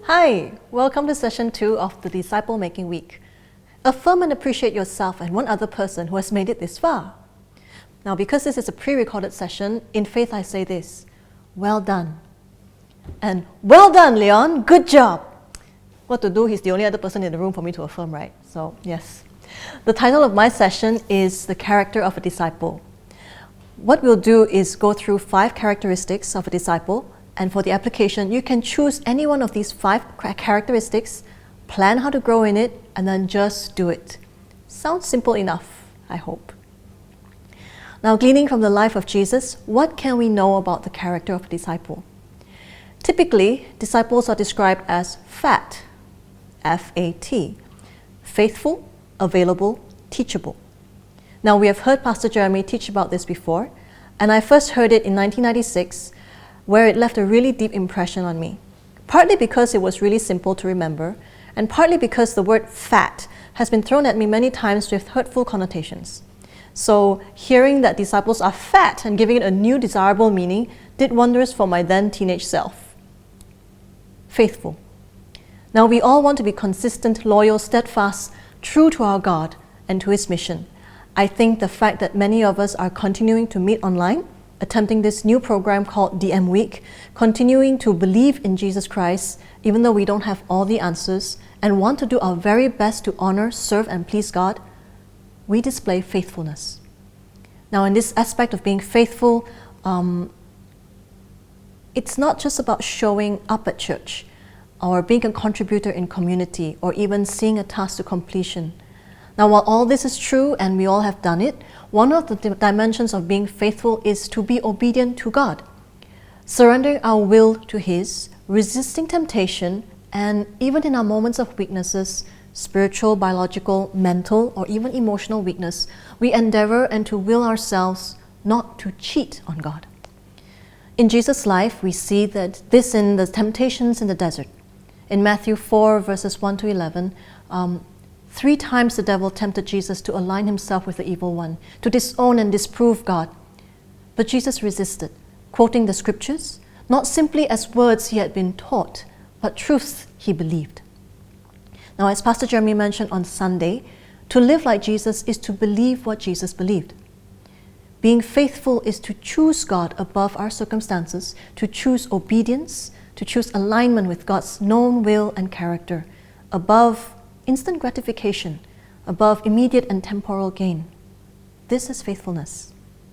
Hi, welcome to session 2 of the Disciple Making Week. Affirm and appreciate yourself and one other person who has made it this far. Now, because this is a pre-recorded session, in faith I say this: well done. And well done, Leon, good job. What to do? He's the only other person in the room for me to affirm, right? So, yes. The title of my session is The Character of a Disciple. What we'll do is go through 5 characteristics of a disciple, and for the application, you can choose any one of these 5 characteristics, plan how to grow in it, and then just do it. Sounds simple enough, I hope. Now, gleaning from the life of Jesus, what can we know about the character of a disciple? Typically, disciples are described as FAT, F-A-T, faithful, available, teachable. Now, we have heard Pastor Jeremy teach about this before, and I first heard it in 1996, where it left a really deep impression on me. Partly because it was really simple to remember, and partly because the word fat has been thrown at me many times with hurtful connotations. So hearing that disciples are fat and giving it a new desirable meaning did wonders for my then teenage self. Faithful. Now, we all want to be consistent, loyal, steadfast, true to our God and to His mission. I think the fact that many of us are continuing to meet online, attempting this new program called DM Week, continuing to believe in Jesus Christ, even though we don't have all the answers, and want to do our very best to honor, serve, and please God, we display faithfulness. Now, in this aspect of being faithful, it's not just about showing up at church, or being a contributor in community, or even seeing a task to completion. Now, while all this is true and we all have done it, one of the dimensions of being faithful is to be obedient to God, surrendering our will to His, resisting temptation, and even in our moments of weaknesses, spiritual, biological, mental, or even emotional weakness, we endeavor and to will ourselves not to cheat on God. In Jesus' life, we see that this in the temptations in the desert. In Matthew 4, verses 1 to 11, 3 times the devil tempted Jesus to align himself with the evil one, to disown and disprove God. But Jesus resisted, quoting the scriptures, not simply as words he had been taught, but truths he believed. Now, as Pastor Jeremy mentioned on Sunday, to live like Jesus is to believe what Jesus believed. Being faithful is to choose God above our circumstances, to choose obedience, to choose alignment with God's known will and character, above instant gratification, above immediate and temporal gain. This is faithfulness.